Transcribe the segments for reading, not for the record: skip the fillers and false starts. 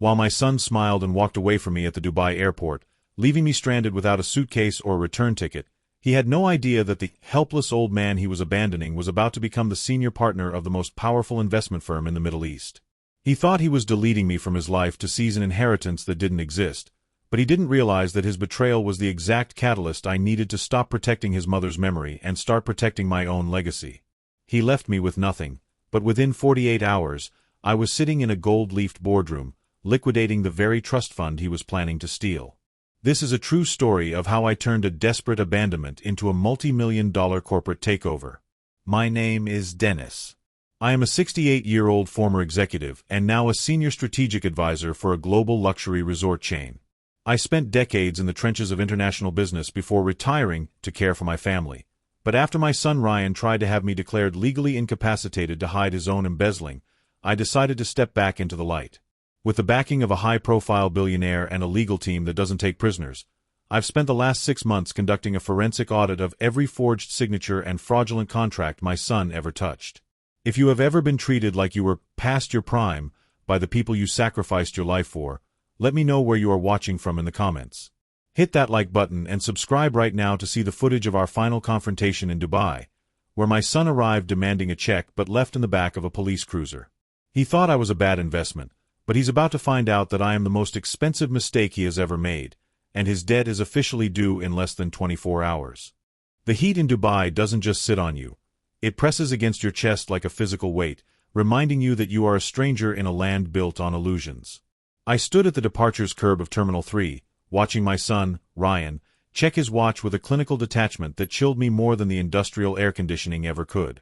while my son smiled and walked away from me at the Dubai airport, leaving me stranded without a suitcase or a return ticket. He had no idea that the helpless old man he was abandoning was about to become the senior partner of the most powerful investment firm in the Middle East. He thought he was deleting me from his life to seize an inheritance that didn't exist, but he didn't realize that his betrayal was the exact catalyst I needed to stop protecting his mother's memory and start protecting my own legacy. He left me with nothing, but within 48 hours, I was sitting in a gold-leafed boardroom, liquidating the very trust fund he was planning to steal. This is a true story of how I turned a desperate abandonment into a multi-million-dollar corporate takeover. My name is Dennis. I am a 68-year-old former executive and now a senior strategic advisor for a global luxury resort chain. I spent decades in the trenches of international business before retiring to care for my family. But after my son Ryan tried to have me declared legally incapacitated to hide his own embezzling, I decided to step back into the light. With the backing of a high-profile billionaire and a legal team that doesn't take prisoners, I've spent the last 6 months conducting a forensic audit of every forged signature and fraudulent contract my son ever touched. If you have ever been treated like you were past your prime by the people you sacrificed your life for, let me know where you are watching from in the comments. Hit that like button and subscribe right now to see the footage of our final confrontation in Dubai, where my son arrived demanding a check but left in the back of a police cruiser. He thought I was a bad investment, but he's about to find out that I am the most expensive mistake he has ever made, and his debt is officially due in less than 24 hours. The heat in Dubai doesn't just sit on you. It presses against your chest like a physical weight, reminding you that you are a stranger in a land built on illusions. I stood at the departures curb of Terminal 3, watching my son, Ryan, check his watch with a clinical detachment that chilled me more than the industrial air conditioning ever could.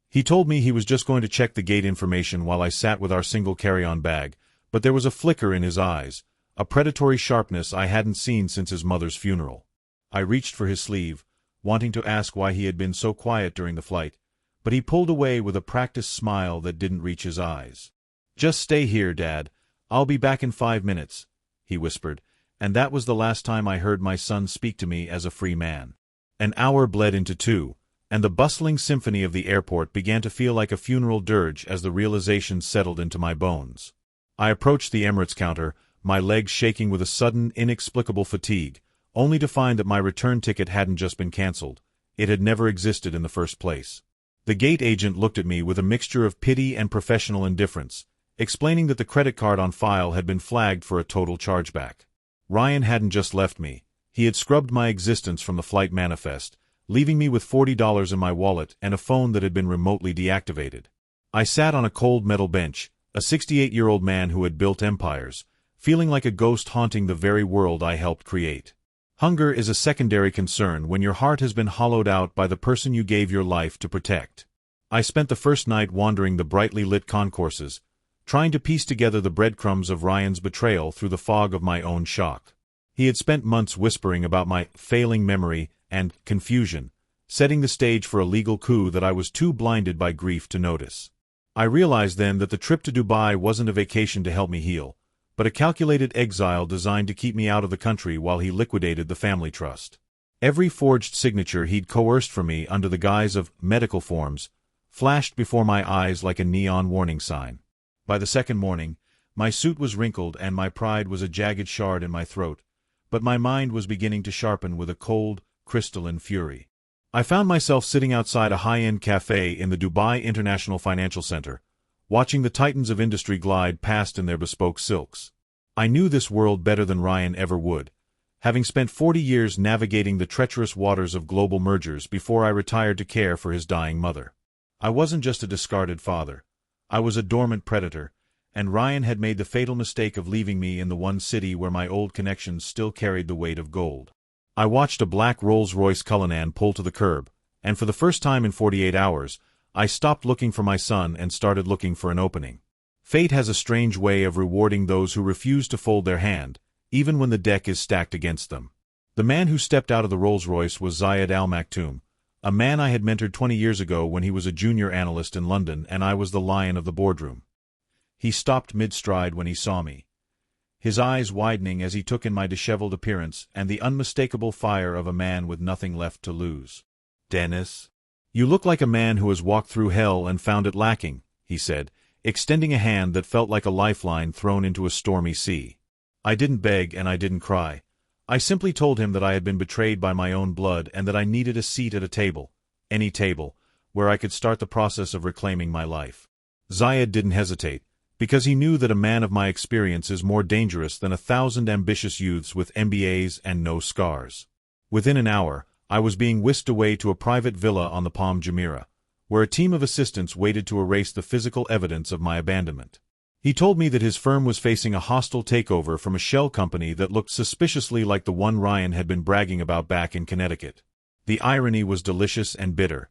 He told me he was just going to check the gate information while I sat with our single carry-on bag, but there was a flicker in his eyes, a predatory sharpness I hadn't seen since his mother's funeral. I reached for his sleeve, wanting to ask why he had been so quiet during the flight, but he pulled away with a practiced smile that didn't reach his eyes. "Just stay here, Dad. I'll be back in 5 minutes," he whispered, and that was the last time I heard my son speak to me as a free man. An hour bled into 2, and the bustling symphony of the airport began to feel like a funeral dirge as the realization settled into my bones. I approached the Emirates counter, my legs shaking with a sudden, inexplicable fatigue, only to find that my return ticket hadn't just been cancelled. It had never existed in the first place. The gate agent looked at me with a mixture of pity and professional indifference, explaining that the credit card on file had been flagged for a total chargeback. Ryan hadn't just left me. He had scrubbed my existence from the flight manifest, leaving me with $40 in my wallet and a phone that had been remotely deactivated. I sat on a cold metal bench, a 68-year-old man who had built empires, feeling like a ghost haunting the very world I helped create. Hunger is a secondary concern when your heart has been hollowed out by the person you gave your life to protect. I spent the first night wandering the brightly lit concourses, trying to piece together the breadcrumbs of Ryan's betrayal through the fog of my own shock. He had spent months whispering about my failing memory and confusion, setting the stage for a legal coup that I was too blinded by grief to notice. I realized then that the trip to Dubai wasn't a vacation to help me heal, but a calculated exile designed to keep me out of the country while he liquidated the family trust. Every forged signature he'd coerced from me under the guise of medical forms flashed before my eyes like a neon warning sign. By the second morning, my suit was wrinkled and my pride was a jagged shard in my throat, but my mind was beginning to sharpen with a cold, crystalline fury. I found myself sitting outside a high-end cafe in the Dubai International Financial Center, watching the titans of industry glide past in their bespoke silks. I knew this world better than Ryan ever would, having spent 40 years navigating the treacherous waters of global mergers before I retired to care for his dying mother. I wasn't just a discarded father. I was a dormant predator, and Ryan had made the fatal mistake of leaving me in the one city where my old connections still carried the weight of gold. I watched a black Rolls-Royce Cullinan pull to the curb, and for the first time in 48 hours, I stopped looking for my son and started looking for an opening. Fate has a strange way of rewarding those who refuse to fold their hand, even when the deck is stacked against them. The man who stepped out of the Rolls-Royce was Zayed Al Maktoum, a man I had mentored 20 years ago when he was a junior analyst in London and I was the lion of the boardroom. He stopped mid-stride when he saw me, his eyes widening as he took in my disheveled appearance and the unmistakable fire of a man with nothing left to lose. "Dennis, you look like a man who has walked through hell and found it lacking," he said, extending a hand that felt like a lifeline thrown into a stormy sea. I didn't beg and I didn't cry. I simply told him that I had been betrayed by my own blood and that I needed a seat at a table, any table, where I could start the process of reclaiming my life. Zayed didn't hesitate, because he knew that a man of my experience is more dangerous than 1,000 ambitious youths with MBAs and no scars. Within an hour, I was being whisked away to a private villa on the Palm Jumeirah, where a team of assistants waited to erase the physical evidence of my abandonment. He told me that his firm was facing a hostile takeover from a shell company that looked suspiciously like the one Ryan had been bragging about back in Connecticut. The irony was delicious and bitter.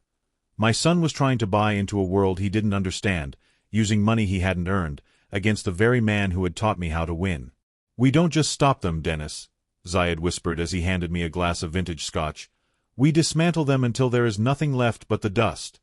My son was trying to buy into a world he didn't understand, using money he hadn't earned, against the very man who had taught me how to win. "We don't just stop them, Dennis," Zayed whispered as he handed me a glass of vintage scotch. "We dismantle them until there is nothing left but the dust."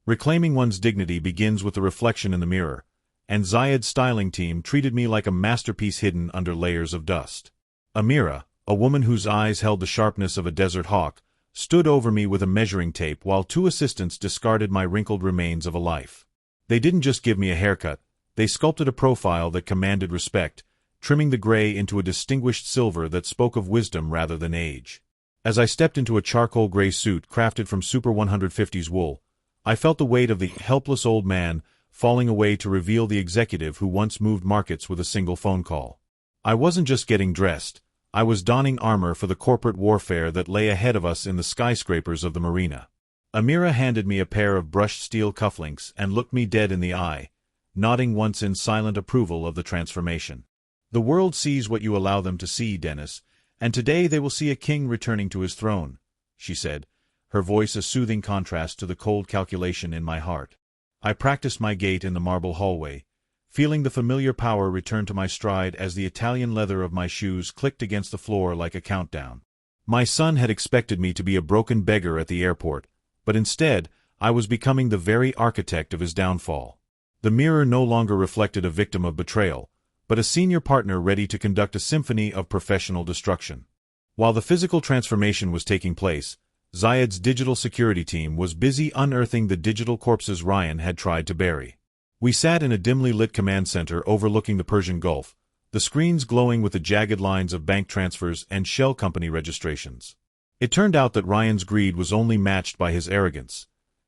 Reclaiming one's dignity begins with the reflection in the mirror, and Zayed's styling team treated me like a masterpiece hidden under layers of dust. Amira, a woman whose eyes held the sharpness of a desert hawk, stood over me with a measuring tape while two assistants discarded my wrinkled remains of a life. They didn't just give me a haircut, they sculpted a profile that commanded respect, trimming the gray into a distinguished silver that spoke of wisdom rather than age. As I stepped into a charcoal gray suit crafted from Super 150's wool, I felt the weight of the helpless old man falling away to reveal the executive who once moved markets with a single phone call. I wasn't just getting dressed, I was donning armor for the corporate warfare that lay ahead of us in the skyscrapers of the marina. Amira handed me a pair of brushed steel cufflinks and looked me dead in the eye, nodding once in silent approval of the transformation. "The world sees what you allow them to see, Dennis, and today they will see a king returning to his throne," she said, her voice a soothing contrast to the cold calculation in my heart. I practiced my gait in the marble hallway, feeling the familiar power return to my stride as the Italian leather of my shoes clicked against the floor like a countdown. My son had expected me to be a broken beggar at the airport, but instead, I was becoming the very architect of his downfall. The mirror no longer reflected a victim of betrayal, but a senior partner ready to conduct a symphony of professional destruction. While the physical transformation was taking place, Zayed's digital security team was busy unearthing the digital corpses Ryan had tried to bury. We sat in a dimly lit command center overlooking the Persian Gulf, the screens glowing with the jagged lines of bank transfers and shell company registrations. It turned out that Ryan's greed was only matched by his arrogance.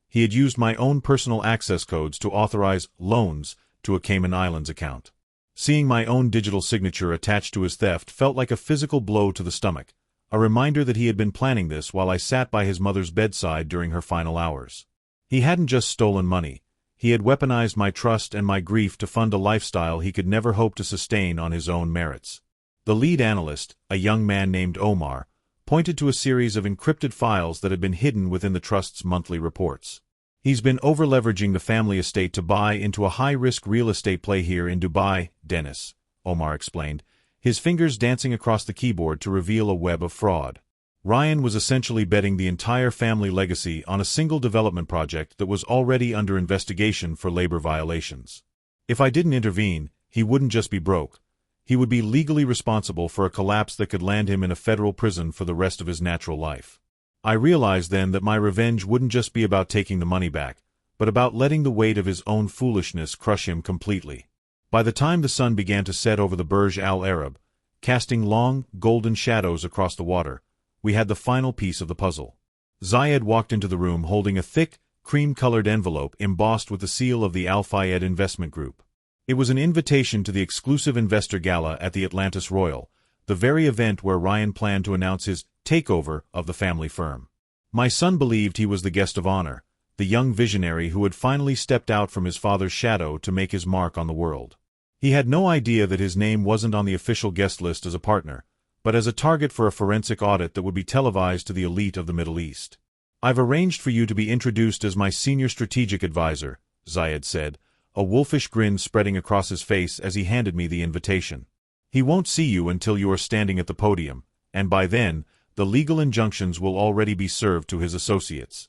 He had used my own personal access codes to authorize loans to a Cayman Islands account. Seeing my own digital signature attached to his theft felt like a physical blow to the stomach, a reminder that he had been planning this while I sat by his mother's bedside during her final hours. He hadn't just stolen money, he had weaponized my trust and my grief to fund a lifestyle he could never hope to sustain on his own merits. The lead analyst, a young man named Omar, pointed to a series of encrypted files that had been hidden within the trust's monthly reports. "He's been over-leveraging the family estate to buy into a high-risk real estate play here in Dubai, Dennis," Omar explained, his fingers dancing across the keyboard to reveal a web of fraud. Ryan was essentially betting the entire family legacy on a single development project that was already under investigation for labor violations. If I didn't intervene, he wouldn't just be broke. He would be legally responsible for a collapse that could land him in a federal prison for the rest of his natural life. I realized then that my revenge wouldn't just be about taking the money back, but about letting the weight of his own foolishness crush him completely. By the time the sun began to set over the Burj Al Arab, casting long, golden shadows across the water, we had the final piece of the puzzle. Zayed walked into the room holding a thick, cream-colored envelope embossed with the seal of the Al Fayed Investment Group. It was an invitation to the exclusive investor gala at the Atlantis Royal, the very event where Ryan planned to announce his takeover of the family firm. My son believed he was the guest of honor, the young visionary who had finally stepped out from his father's shadow to make his mark on the world. He had no idea that his name wasn't on the official guest list as a partner, but as a target for a forensic audit that would be televised to the elite of the Middle East. "I've arranged for you to be introduced as my senior strategic advisor," Zayed said, a wolfish grin spreading across his face as he handed me the invitation. "He won't see you until you are standing at the podium, and by then, the legal injunctions will already be served to his associates."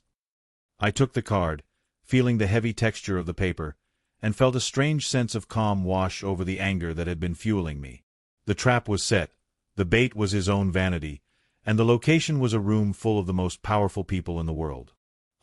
I took the card, feeling the heavy texture of the paper, and felt a strange sense of calm wash over the anger that had been fueling me. The trap was set, the bait was his own vanity, and the location was a room full of the most powerful people in the world.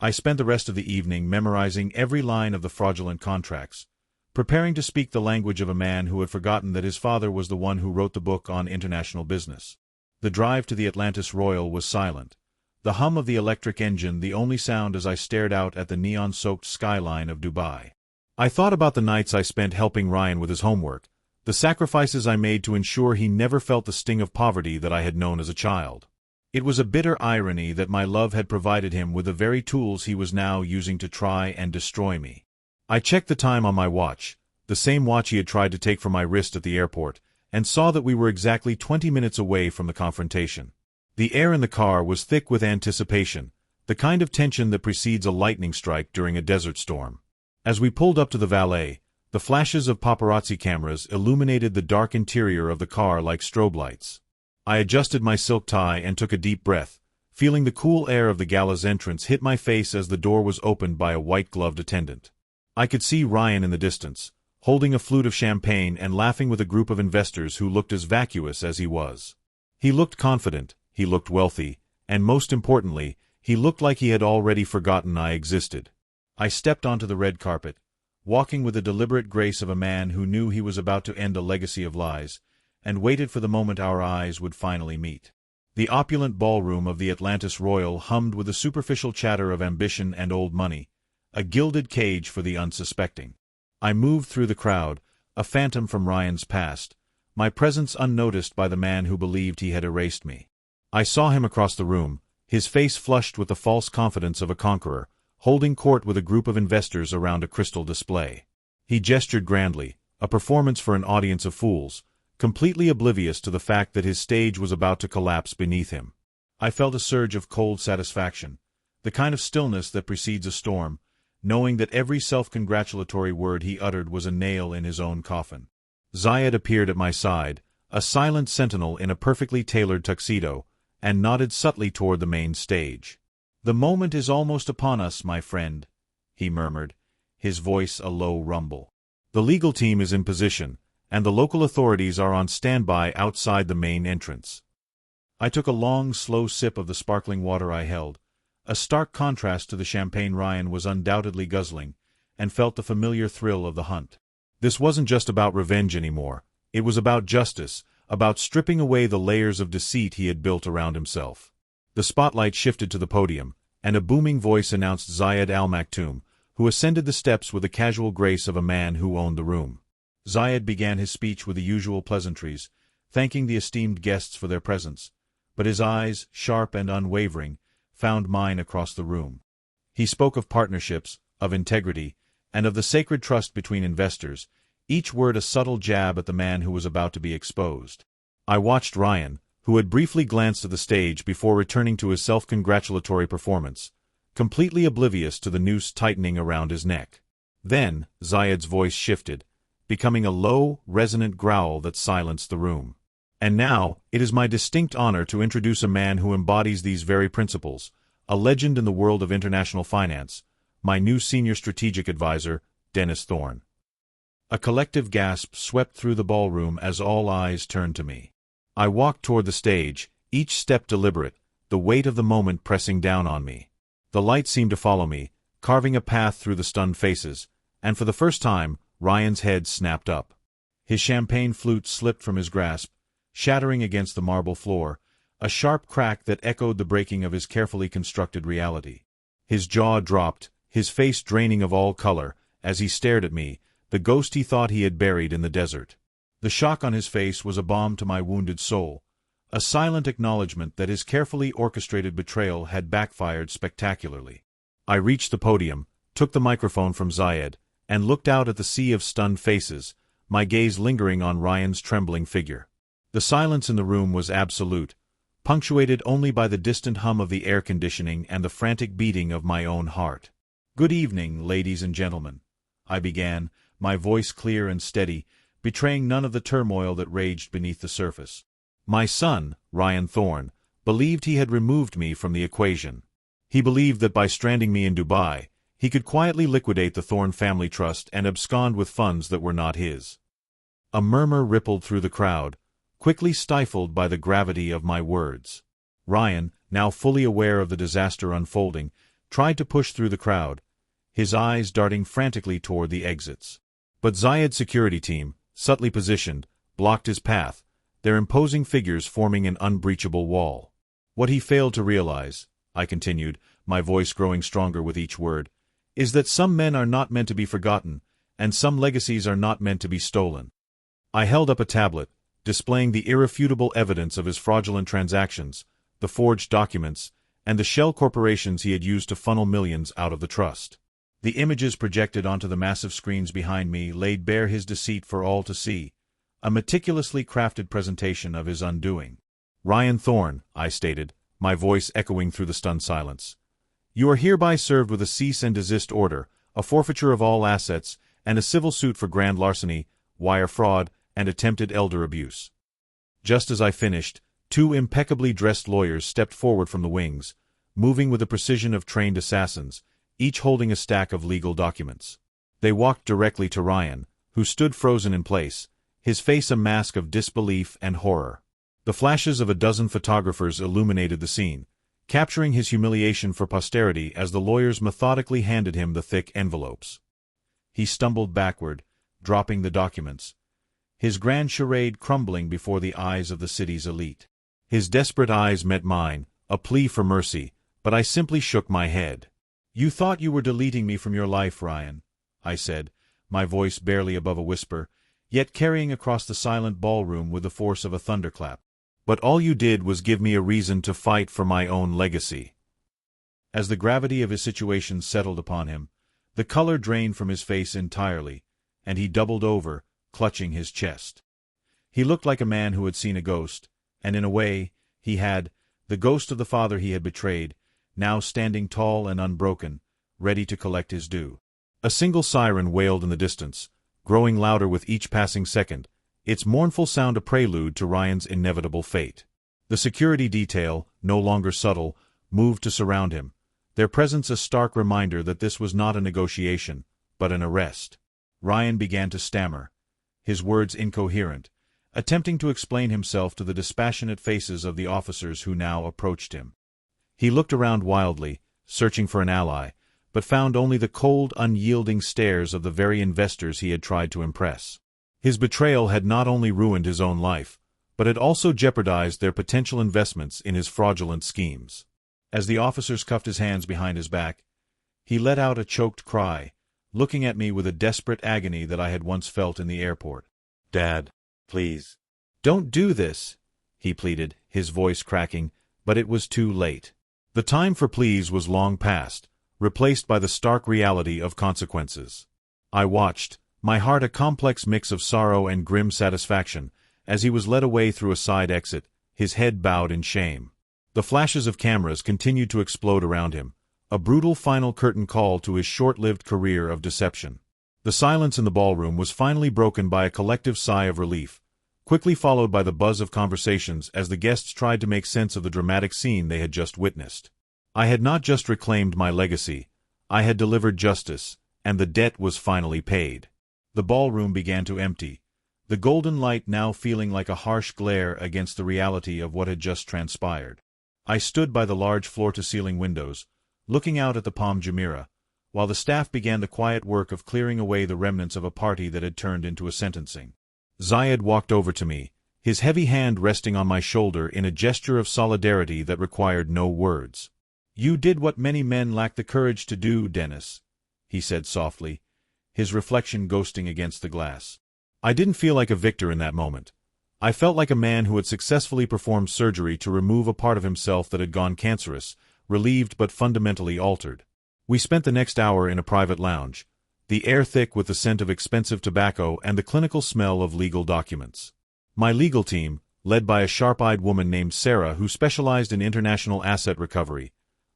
I spent the rest of the evening memorizing every line of the fraudulent contracts, preparing to speak the language of a man who had forgotten that his father was the one who wrote the book on international business. The drive to the Atlantis Royal was silent, the hum of the electric engine the only sound as I stared out at the neon-soaked skyline of Dubai. I thought about the nights I spent helping Ryan with his homework, the sacrifices I made to ensure he never felt the sting of poverty that I had known as a child. It was a bitter irony that my love had provided him with the very tools he was now using to try and destroy me. I checked the time on my watch, the same watch he had tried to take from my wrist at the airport, and saw that we were exactly 20 minutes away from the confrontation. The air in the car was thick with anticipation, the kind of tension that precedes a lightning strike during a desert storm. As we pulled up to the valet, the flashes of paparazzi cameras illuminated the dark interior of the car like strobe lights. I adjusted my silk tie and took a deep breath, feeling the cool air of the gala's entrance hit my face as the door was opened by a white-gloved attendant. I could see Ryan in the distance, holding a flute of champagne and laughing with a group of investors who looked as vacuous as he was. He looked confident, he looked wealthy, and most importantly, he looked like he had already forgotten I existed. I stepped onto the red carpet, walking with the deliberate grace of a man who knew he was about to end a legacy of lies, and waited for the moment our eyes would finally meet. The opulent ballroom of the Atlantis Royal hummed with the superficial chatter of ambition and old money, a gilded cage for the unsuspecting. I moved through the crowd, a phantom from Ryan's past, my presence unnoticed by the man who believed he had erased me. I saw him across the room, his face flushed with the false confidence of a conqueror, holding court with a group of investors around a crystal display. He gestured grandly, a performance for an audience of fools, completely oblivious to the fact that his stage was about to collapse beneath him. I felt a surge of cold satisfaction, the kind of stillness that precedes a storm, knowing that every self-congratulatory word he uttered was a nail in his own coffin. Zayed appeared at my side, a silent sentinel in a perfectly tailored tuxedo, and nodded subtly toward the main stage. "The moment is almost upon us, my friend," he murmured, his voice a low rumble. "The legal team is in position, and the local authorities are on standby outside the main entrance." I took a long, slow sip of the sparkling water I held, a stark contrast to the champagne Ryan was undoubtedly guzzling, and felt the familiar thrill of the hunt. This wasn't just about revenge anymore. It was about justice, about stripping away the layers of deceit he had built around himself. The spotlight shifted to the podium, and a booming voice announced Zayed Al Maktoum, who ascended the steps with the casual grace of a man who owned the room. Zayed began his speech with the usual pleasantries, thanking the esteemed guests for their presence, but his eyes, sharp and unwavering, found mine across the room. He spoke of partnerships, of integrity, and of the sacred trust between investors, each word a subtle jab at the man who was about to be exposed. I watched Ryan, who had briefly glanced at the stage before returning to his self-congratulatory performance, completely oblivious to the noose tightening around his neck. Then, Zayed's voice shifted, becoming a low, resonant growl that silenced the room. "And now, it is my distinct honor to introduce a man who embodies these very principles, a legend in the world of international finance, my new senior strategic advisor, Dennis Thorne." A collective gasp swept through the ballroom as all eyes turned to me. I walked toward the stage, each step deliberate, the weight of the moment pressing down on me. The light seemed to follow me, carving a path through the stunned faces, and for the first time, Ryan's head snapped up. His champagne flute slipped from his grasp, shattering against the marble floor, a sharp crack that echoed the breaking of his carefully constructed reality. His jaw dropped, his face draining of all color, as he stared at me, the ghost he thought he had buried in the desert. The shock on his face was a balm to my wounded soul, a silent acknowledgement that his carefully orchestrated betrayal had backfired spectacularly. I reached the podium, took the microphone from Zayed, and looked out at the sea of stunned faces, my gaze lingering on Ryan's trembling figure. The silence in the room was absolute, punctuated only by the distant hum of the air conditioning and the frantic beating of my own heart. "Good evening, ladies and gentlemen," I began, my voice clear and steady, betraying none of the turmoil that raged beneath the surface. "My son, Ryan Thorne, believed he had removed me from the equation. He believed that by stranding me in Dubai, he could quietly liquidate the Thorne family trust and abscond with funds that were not his." A murmur rippled through the crowd, quickly stifled by the gravity of my words. Ryan, now fully aware of the disaster unfolding, tried to push through the crowd, his eyes darting frantically toward the exits. But Zayed's security team, subtly positioned, blocked his path, their imposing figures forming an unbreachable wall. What he failed to realize, I continued, my voice growing stronger with each word, is that some men are not meant to be forgotten, and some legacies are not meant to be stolen. I held up a tablet, displaying the irrefutable evidence of his fraudulent transactions, the forged documents, and the shell corporations he had used to funnel millions out of the trust. The images projected onto the massive screens behind me laid bare his deceit for all to see, a meticulously crafted presentation of his undoing. "Ryan Thorne," I stated, my voice echoing through the stunned silence. "You are hereby served with a cease and desist order, a forfeiture of all assets, and a civil suit for grand larceny, wire fraud, and attempted elder abuse." Just as I finished, two impeccably dressed lawyers stepped forward from the wings, moving with the precision of trained assassins, each holding a stack of legal documents. They walked directly to Ryan, who stood frozen in place, his face a mask of disbelief and horror. The flashes of a dozen photographers illuminated the scene, capturing his humiliation for posterity as the lawyers methodically handed him the thick envelopes. He stumbled backward, dropping the documents, his grand charade crumbling before the eyes of the city's elite. His desperate eyes met mine, a plea for mercy, but I simply shook my head. "You thought you were deleting me from your life, Ryan," I said, my voice barely above a whisper, yet carrying across the silent ballroom with the force of a thunderclap. "But all you did was give me a reason to fight for my own legacy." As the gravity of his situation settled upon him, the color drained from his face entirely, and he doubled over, clutching his chest. He looked like a man who had seen a ghost, and in a way, he had, the ghost of the father he had betrayed, now standing tall and unbroken, ready to collect his due. A single siren wailed in the distance, growing louder with each passing second, its mournful sound a prelude to Ryan's inevitable fate. The security detail, no longer subtle, moved to surround him, their presence a stark reminder that this was not a negotiation, but an arrest. Ryan began to stammer, his words incoherent, attempting to explain himself to the dispassionate faces of the officers who now approached him. He looked around wildly, searching for an ally, but found only the cold, unyielding stares of the very investors he had tried to impress. His betrayal had not only ruined his own life, but had also jeopardized their potential investments in his fraudulent schemes. As the officers cuffed his hands behind his back, he let out a choked cry, looking at me with a desperate agony that I had once felt in the airport. "Dad, please. Don't do this," he pleaded, his voice cracking, but it was too late. The time for pleas was long past, replaced by the stark reality of consequences. I watched, my heart a complex mix of sorrow and grim satisfaction, as he was led away through a side exit, his head bowed in shame. The flashes of cameras continued to explode around him, a brutal final curtain call to his short-lived career of deception. The silence in the ballroom was finally broken by a collective sigh of relief, quickly followed by the buzz of conversations as the guests tried to make sense of the dramatic scene they had just witnessed. I had not just reclaimed my legacy, I had delivered justice, and the debt was finally paid. The ballroom began to empty, the golden light now feeling like a harsh glare against the reality of what had just transpired. I stood by the large floor-to-ceiling windows, looking out at the Palm Jumeirah, while the staff began the quiet work of clearing away the remnants of a party that had turned into a sentencing. Zayed walked over to me, his heavy hand resting on my shoulder in a gesture of solidarity that required no words. "You did what many men lack the courage to do, Dennis," he said softly, his reflection ghosting against the glass. I didn't feel like a victor in that moment. I felt like a man who had successfully performed surgery to remove a part of himself that had gone cancerous, relieved but fundamentally altered. We spent the next hour in a private lounge, the air thick with the scent of expensive tobacco and the clinical smell of legal documents. My legal team, led by a sharp-eyed woman named Sarah who specialized in international asset recovery,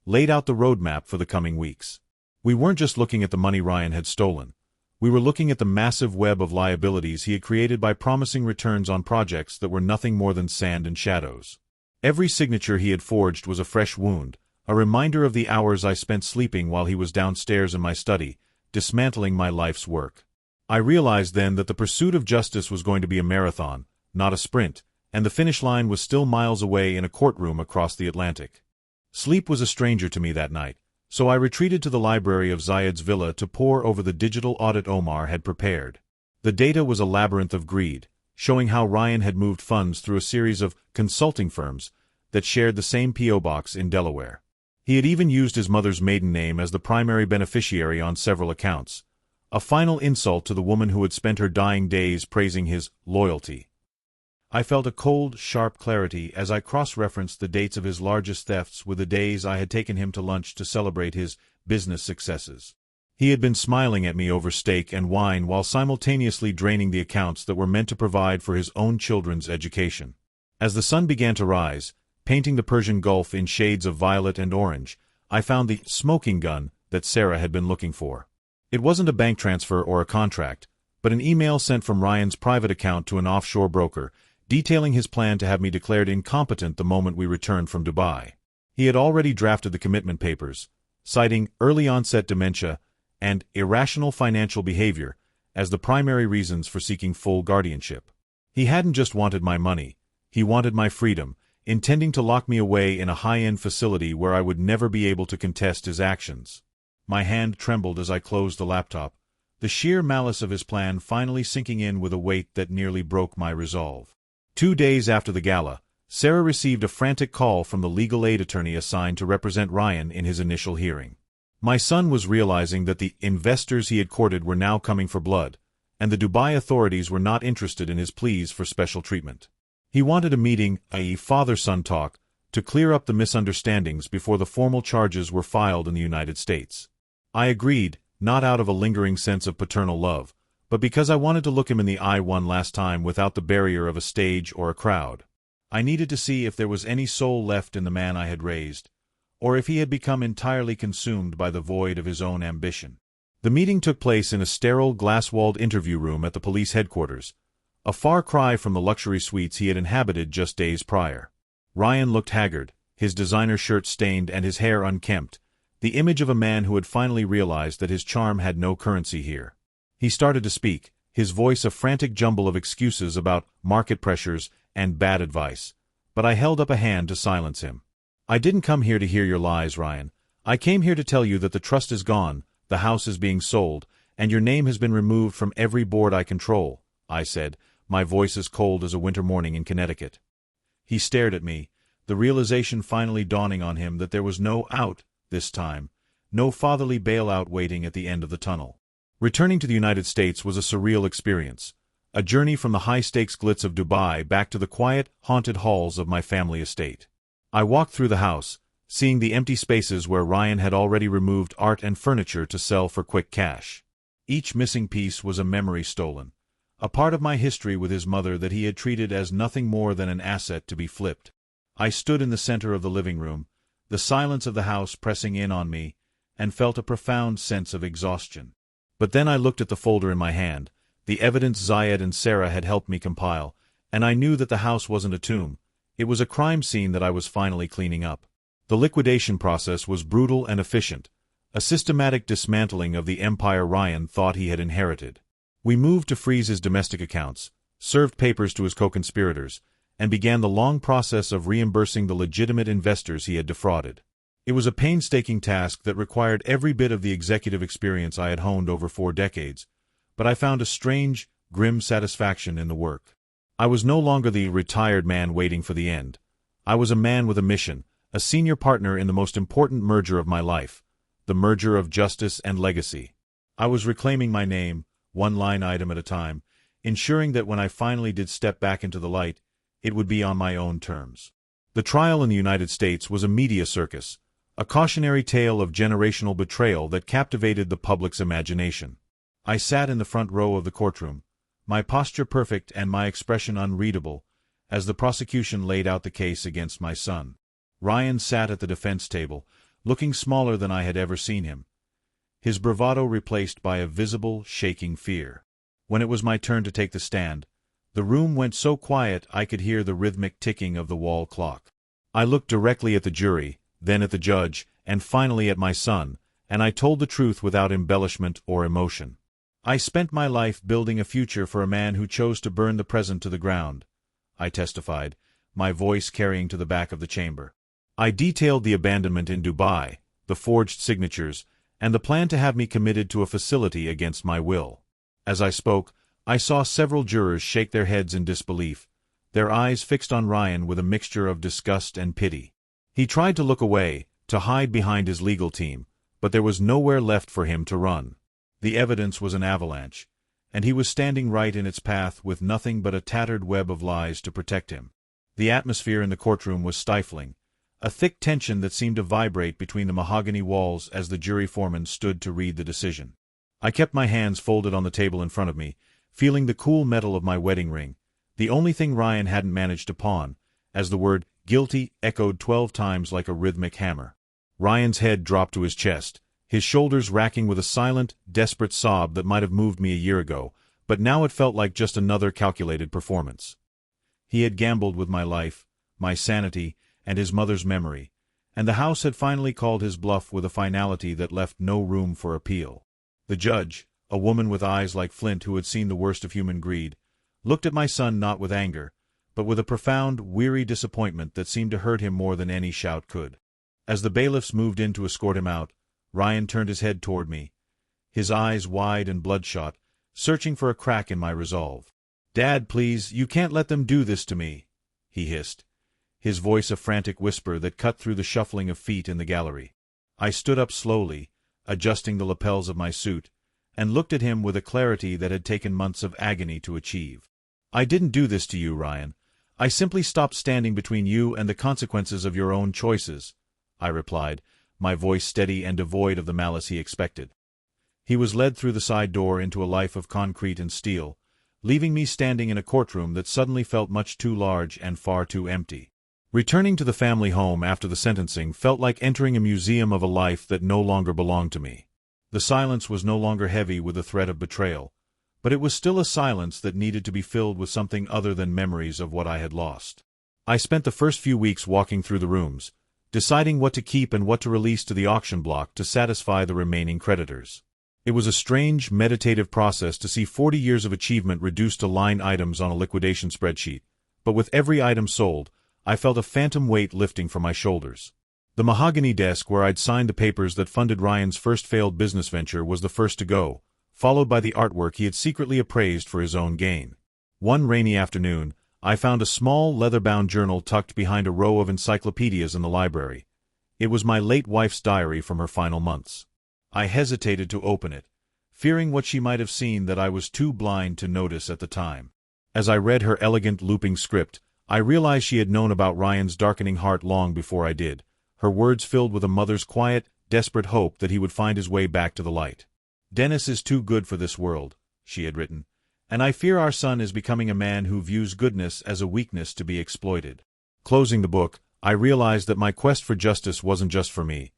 laid out the roadmap for the coming weeks. We weren't just looking at the money Ryan had stolen. We were looking at the massive web of liabilities he had created by promising returns on projects that were nothing more than sand and shadows. Every signature he had forged was a fresh wound, a reminder of the hours I spent sleeping while he was downstairs in my study, dismantling my life's work. I realized then that the pursuit of justice was going to be a marathon, not a sprint, and the finish line was still miles away in a courtroom across the Atlantic. Sleep was a stranger to me that night, so I retreated to the library of Zayed's villa to pore over the digital audit Omar had prepared. The data was a labyrinth of greed, showing how Ryan had moved funds through a series of consulting firms that shared the same P.O. box in Delaware. He had even used his mother's maiden name as the primary beneficiary on several accounts, a final insult to the woman who had spent her dying days praising his loyalty. I felt a cold, sharp clarity as I cross-referenced the dates of his largest thefts with the days I had taken him to lunch to celebrate his business successes. He had been smiling at me over steak and wine while simultaneously draining the accounts that were meant to provide for his own children's education. As the sun began to rise, painting the Persian Gulf in shades of violet and orange, I found the smoking gun that Sarah had been looking for. It wasn't a bank transfer or a contract, but an email sent from Ryan's private account to an offshore broker, detailing his plan to have me declared incompetent the moment we returned from Dubai. He had already drafted the commitment papers, citing early-onset dementia and irrational financial behavior as the primary reasons for seeking full guardianship. He hadn't just wanted my money, he wanted my freedom, intending to lock me away in a high-end facility where I would never be able to contest his actions. My hand trembled as I closed the laptop, the sheer malice of his plan finally sinking in with a weight that nearly broke my resolve. 2 days after the gala, Sarah received a frantic call from the legal aid attorney assigned to represent Ryan in his initial hearing. My son was realizing that the investors he had courted were now coming for blood, and the Dubai authorities were not interested in his pleas for special treatment. He wanted a meeting, i.e. father-son talk, to clear up the misunderstandings before the formal charges were filed in the United States. I agreed, not out of a lingering sense of paternal love, but because I wanted to look him in the eye one last time without the barrier of a stage or a crowd. I needed to see if there was any soul left in the man I had raised, or if he had become entirely consumed by the void of his own ambition. The meeting took place in a sterile, glass-walled interview room at the police headquarters, a far cry from the luxury suites he had inhabited just days prior. Ryan looked haggard, his designer shirt stained and his hair unkempt, the image of a man who had finally realized that his charm had no currency here. He started to speak, his voice a frantic jumble of excuses about market pressures and bad advice, but I held up a hand to silence him. I didn't come here to hear your lies, Ryan. I came here to tell you that the trust is gone, the house is being sold, and your name has been removed from every board I control, I said, my voice as cold as a winter morning in Connecticut. He stared at me, the realization finally dawning on him that there was no out this time, no fatherly bailout waiting at the end of the tunnel. Returning to the United States was a surreal experience, a journey from the high-stakes glitz of Dubai back to the quiet, haunted halls of my family estate. I walked through the house, seeing the empty spaces where Ryan had already removed art and furniture to sell for quick cash. Each missing piece was a memory stolen, a part of my history with his mother that he had treated as nothing more than an asset to be flipped. I stood in the center of the living room, the silence of the house pressing in on me, and felt a profound sense of exhaustion. But then I looked at the folder in my hand, the evidence Zayed and Sarah had helped me compile, and I knew that the house wasn't a tomb. It was a crime scene that I was finally cleaning up. The liquidation process was brutal and efficient, a systematic dismantling of the empire Ryan thought he had inherited. We moved to freeze his domestic accounts, served papers to his co-conspirators, and began the long process of reimbursing the legitimate investors he had defrauded. It was a painstaking task that required every bit of the executive experience I had honed over 4 decades, but I found a strange, grim satisfaction in the work. I was no longer the retired man waiting for the end. I was a man with a mission, a senior partner in the most important merger of my life, the merger of justice and legacy. I was reclaiming my name, one line item at a time, ensuring that when I finally did step back into the light, it would be on my own terms. The trial in the United States was a media circus, a cautionary tale of generational betrayal that captivated the public's imagination. I sat in the front row of the courtroom, my posture perfect and my expression unreadable, as the prosecution laid out the case against my son. Ryan sat at the defense table, looking smaller than I had ever seen him, his bravado replaced by a visible, shaking fear. When it was my turn to take the stand, the room went so quiet I could hear the rhythmic ticking of the wall clock. I looked directly at the jury, then at the judge, and finally at my son, and I told the truth without embellishment or emotion. I spent my life building a future for a man who chose to burn the present to the ground, I testified, my voice carrying to the back of the chamber. I detailed the abandonment in Dubai, the forged signatures, and the plan to have me committed to a facility against my will. As I spoke, I saw several jurors shake their heads in disbelief, their eyes fixed on Ryan with a mixture of disgust and pity. He tried to look away, to hide behind his legal team, but there was nowhere left for him to run. The evidence was an avalanche, and he was standing right in its path with nothing but a tattered web of lies to protect him. The atmosphere in the courtroom was stifling, a thick tension that seemed to vibrate between the mahogany walls as the jury foreman stood to read the decision. I kept my hands folded on the table in front of me, feeling the cool metal of my wedding ring, the only thing Ryan hadn't managed to pawn, as the word guilty echoed 12 times like a rhythmic hammer. Ryan's head dropped to his chest, his shoulders racking with a silent, desperate sob that might have moved me a year ago, but now it felt like just another calculated performance. He had gambled with my life, my sanity, and his mother's memory, and the House had finally called his bluff with a finality that left no room for appeal. The judge, a woman with eyes like flint who had seen the worst of human greed, looked at my son not with anger, but with a profound, weary disappointment that seemed to hurt him more than any shout could. As the bailiffs moved in to escort him out, Ryan turned his head toward me, his eyes wide and bloodshot, searching for a crack in my resolve. "Dad, please, you can't let them do this to me," he hissed, his voice a frantic whisper that cut through the shuffling of feet in the gallery. I stood up slowly, adjusting the lapels of my suit, and looked at him with a clarity that had taken months of agony to achieve. "I didn't do this to you, Ryan. I simply stopped standing between you and the consequences of your own choices," I replied, my voice steady and devoid of the malice he expected. He was led through the side door into a life of concrete and steel, leaving me standing in a courtroom that suddenly felt much too large and far too empty. Returning to the family home after the sentencing felt like entering a museum of a life that no longer belonged to me. The silence was no longer heavy with the threat of betrayal, but it was still a silence that needed to be filled with something other than memories of what I had lost. I spent the first few weeks walking through the rooms, deciding what to keep and what to release to the auction block to satisfy the remaining creditors. It was a strange, meditative process to see 40 years of achievement reduced to line items on a liquidation spreadsheet, but with every item sold, I felt a phantom weight lifting from my shoulders. The mahogany desk where I'd signed the papers that funded Ryan's first failed business venture was the first to go, followed by the artwork he had secretly appraised for his own gain. One rainy afternoon, I found a small leather-bound journal tucked behind a row of encyclopedias in the library. It was my late wife's diary from her final months. I hesitated to open it, fearing what she might have seen that I was too blind to notice at the time. As I read her elegant looping script, I realized she had known about Ryan's darkening heart long before I did, her words filled with a mother's quiet, desperate hope that he would find his way back to the light. "Dennis is too good for this world," she had written, "and I fear our son is becoming a man who views goodness as a weakness to be exploited." Closing the book, I realized that my quest for justice wasn't just for me.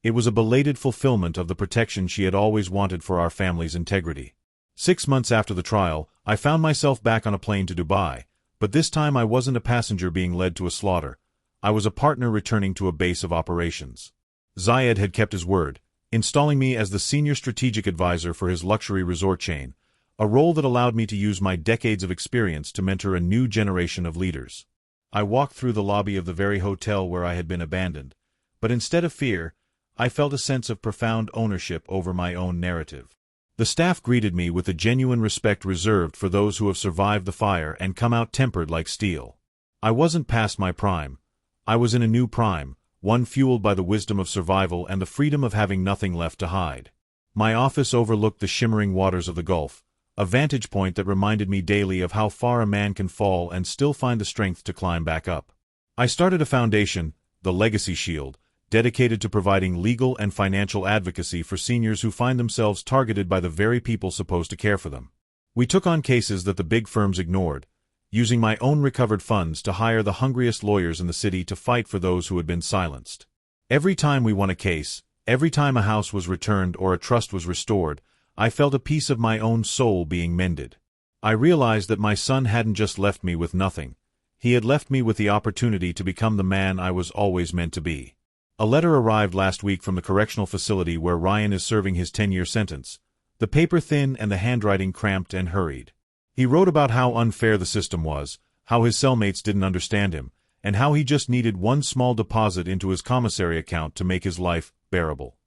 It was a belated fulfillment of the protection she had always wanted for our family's integrity. 6 months after the trial, I found myself back on a plane to Dubai, but this time I wasn't a passenger being led to a slaughter. I was a partner returning to a base of operations. Zayed had kept his word, installing me as the senior strategic advisor for his luxury resort chain, a role that allowed me to use my decades of experience to mentor a new generation of leaders. I walked through the lobby of the very hotel where I had been abandoned, but instead of fear, I felt a sense of profound ownership over my own narrative. The staff greeted me with the genuine respect reserved for those who have survived the fire and come out tempered like steel. I wasn't past my prime. I was in a new prime, one fueled by the wisdom of survival and the freedom of having nothing left to hide. My office overlooked the shimmering waters of the Gulf, a vantage point that reminded me daily of how far a man can fall and still find the strength to climb back up. I started a foundation, the Legacy Shield, dedicated to providing legal and financial advocacy for seniors who find themselves targeted by the very people supposed to care for them. We took on cases that the big firms ignored, using my own recovered funds to hire the hungriest lawyers in the city to fight for those who had been silenced. Every time we won a case, every time a house was returned or a trust was restored, I felt a piece of my own soul being mended. I realized that my son hadn't just left me with nothing. He had left me with the opportunity to become the man I was always meant to be. A letter arrived last week from the correctional facility where Ryan is serving his 10-year sentence, the paper thin and the handwriting cramped and hurried. He wrote about how unfair the system was, how his cellmates didn't understand him, and how he just needed one small deposit into his commissary account to make his life bearable.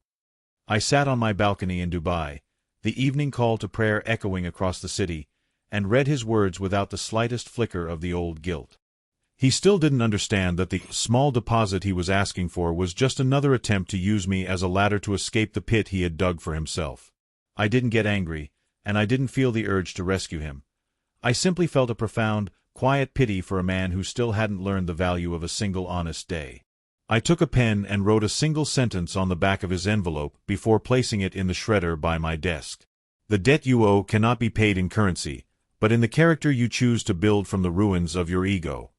I sat on my balcony in Dubai, the evening call to prayer echoing across the city, and read his words without the slightest flicker of the old guilt. He still didn't understand that the small deposit he was asking for was just another attempt to use me as a ladder to escape the pit he had dug for himself. I didn't get angry, and I didn't feel the urge to rescue him. I simply felt a profound, quiet pity for a man who still hadn't learned the value of a single honest day. I took a pen and wrote a single sentence on the back of his envelope before placing it in the shredder by my desk. The debt you owe cannot be paid in currency, but in the character you choose to build from the ruins of your ego.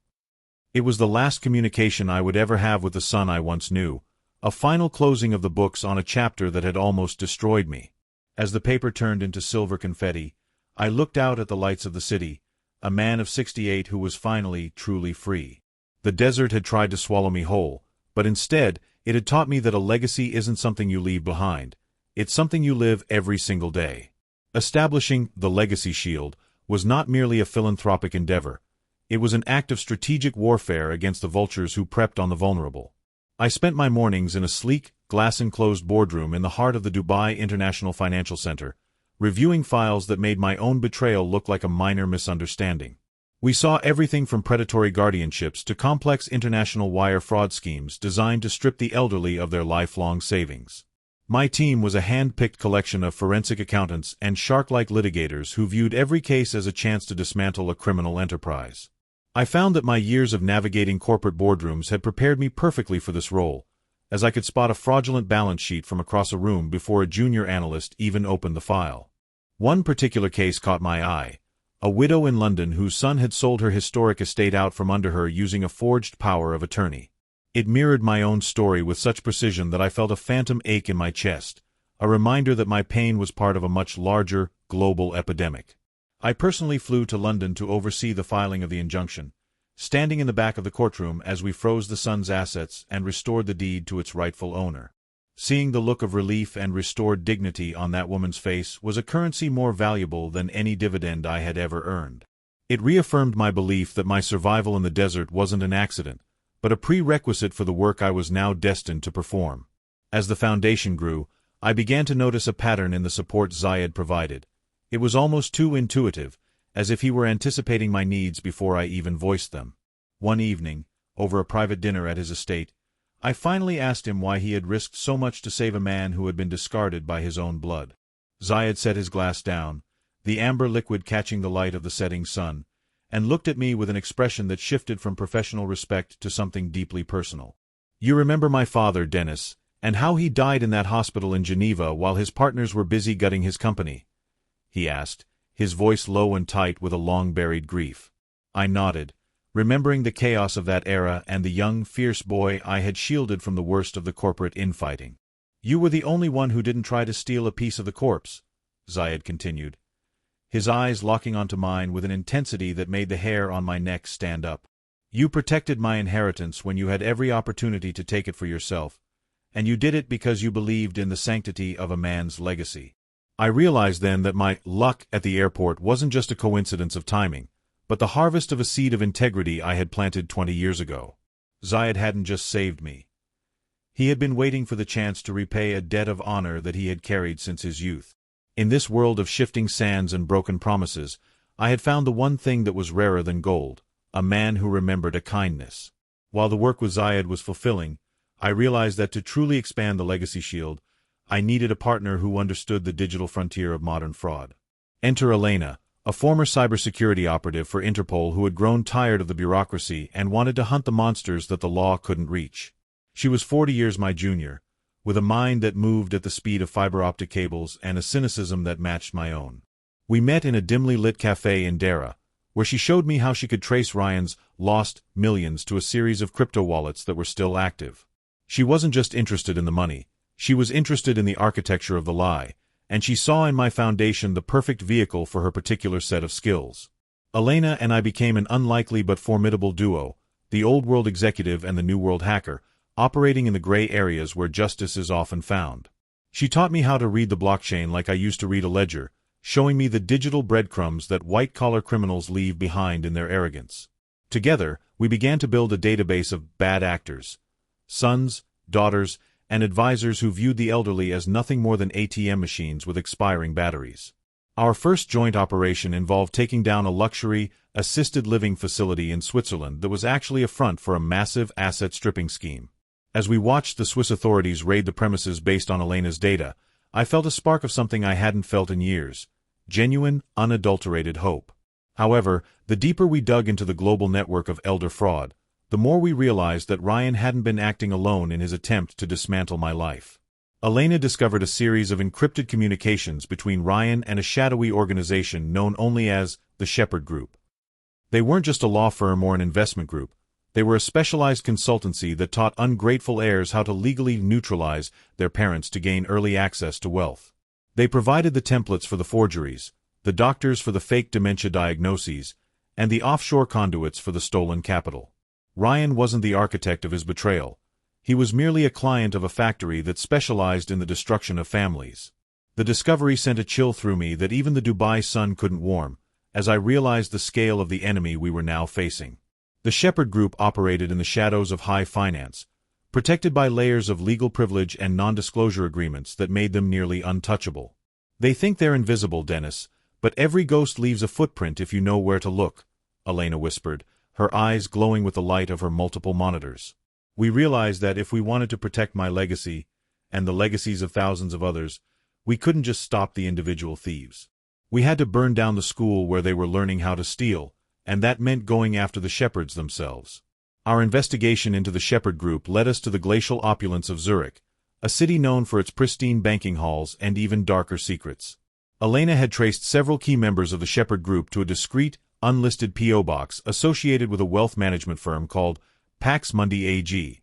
It was the last communication I would ever have with the son I once knew, a final closing of the books on a chapter that had almost destroyed me. As the paper turned into silver confetti, I looked out at the lights of the city, a man of 68 who was finally truly free. The desert had tried to swallow me whole, but instead, it had taught me that a legacy isn't something you leave behind. It's something you live every single day. Establishing the Legacy Shield was not merely a philanthropic endeavor. It was an act of strategic warfare against the vultures who prepped on the vulnerable. I spent my mornings in a sleek, glass-enclosed boardroom in the heart of the Dubai International Financial Center, reviewing files that made my own betrayal look like a minor misunderstanding. We saw everything from predatory guardianships to complex international wire fraud schemes designed to strip the elderly of their lifelong savings. My team was a hand-picked collection of forensic accountants and shark-like litigators who viewed every case as a chance to dismantle a criminal enterprise. I found that my years of navigating corporate boardrooms had prepared me perfectly for this role, as I could spot a fraudulent balance sheet from across a room before a junior analyst even opened the file. One particular case caught my eye: a widow in London whose son had sold her historic estate out from under her using a forged power of attorney. It mirrored my own story with such precision that I felt a phantom ache in my chest, a reminder that my pain was part of a much larger, global epidemic. I personally flew to London to oversee the filing of the injunction, standing in the back of the courtroom as we froze the son's assets and restored the deed to its rightful owner. Seeing the look of relief and restored dignity on that woman's face was a currency more valuable than any dividend I had ever earned. It reaffirmed my belief that my survival in the desert wasn't an accident, but a prerequisite for the work I was now destined to perform. As the foundation grew, I began to notice a pattern in the support Zayed provided. It was almost too intuitive, as if he were anticipating my needs before I even voiced them. One evening, over a private dinner at his estate, I finally asked him why he had risked so much to save a man who had been discarded by his own blood. Zayed set his glass down, the amber liquid catching the light of the setting sun, and looked at me with an expression that shifted from professional respect to something deeply personal. "You remember my father, Dennis, and how he died in that hospital in Geneva while his partners were busy gutting his company?" he asked, his voice low and tight with a long-buried grief. I nodded, remembering the chaos of that era and the young, fierce boy I had shielded from the worst of the corporate infighting. "You were the only one who didn't try to steal a piece of the corpse," Zayed continued, his eyes locking onto mine with an intensity that made the hair on my neck stand up. "You protected my inheritance when you had every opportunity to take it for yourself, and you did it because you believed in the sanctity of a man's legacy." I realized then that my luck at the airport wasn't just a coincidence of timing, but the harvest of a seed of integrity I had planted 20 years ago. Zayed hadn't just saved me. He had been waiting for the chance to repay a debt of honor that he had carried since his youth. In this world of shifting sands and broken promises, I had found the one thing that was rarer than gold: a man who remembered a kindness. While the work with Zayed was fulfilling, I realized that to truly expand the Legacy Shield, I needed a partner who understood the digital frontier of modern fraud. Enter Elena, a former cybersecurity operative for Interpol who had grown tired of the bureaucracy and wanted to hunt the monsters that the law couldn't reach. She was 40 years my junior, with a mind that moved at the speed of fiber-optic cables and a cynicism that matched my own. We met in a dimly lit cafe in Dara, where she showed me how she could trace Ryan's lost millions to a series of crypto wallets that were still active. She wasn't just interested in the money. She was interested in the architecture of the lie, and she saw in my foundation the perfect vehicle for her particular set of skills. Elena and I became an unlikely but formidable duo, the old-world executive and the new-world hacker, operating in the gray areas where justice is often found. She taught me how to read the blockchain like I used to read a ledger, showing me the digital breadcrumbs that white-collar criminals leave behind in their arrogance. Together, we began to build a database of bad actors, sons, daughters, and advisors who viewed the elderly as nothing more than ATM machines with expiring batteries. Our first joint operation involved taking down a luxury, assisted living facility in Switzerland that was actually a front for a massive asset stripping scheme. As we watched the Swiss authorities raid the premises based on Elena's data, I felt a spark of something I hadn't felt in years: genuine, unadulterated hope. However, the deeper we dug into the global network of elder fraud, the more we realized that Ryan hadn't been acting alone in his attempt to dismantle my life. Elena discovered a series of encrypted communications between Ryan and a shadowy organization known only as the Shepherd Group. They weren't just a law firm or an investment group. They were a specialized consultancy that taught ungrateful heirs how to legally neutralize their parents to gain early access to wealth. They provided the templates for the forgeries, the doctors for the fake dementia diagnoses, and the offshore conduits for the stolen capital. Ryan wasn't the architect of his betrayal. He was merely a client of a factory that specialized in the destruction of families. The discovery sent a chill through me that even the Dubai sun couldn't warm, as I realized the scale of the enemy we were now facing. The Shepherd Group operated in the shadows of high finance, protected by layers of legal privilege and non-disclosure agreements that made them nearly untouchable. They think they're invisible, Dennis, but every ghost leaves a footprint if you know where to look, Elena whispered, her eyes glowing with the light of her multiple monitors. We realized that if we wanted to protect my legacy, and the legacies of thousands of others, we couldn't just stop the individual thieves. We had to burn down the school where they were learning how to steal, and that meant going after the shepherds themselves. Our investigation into the Shepherd Group led us to the glacial opulence of Zurich, a city known for its pristine banking halls and even darker secrets. Elena had traced several key members of the Shepherd Group to a discreet, unlisted P.O. box associated with a wealth management firm called Pax Mundi AG.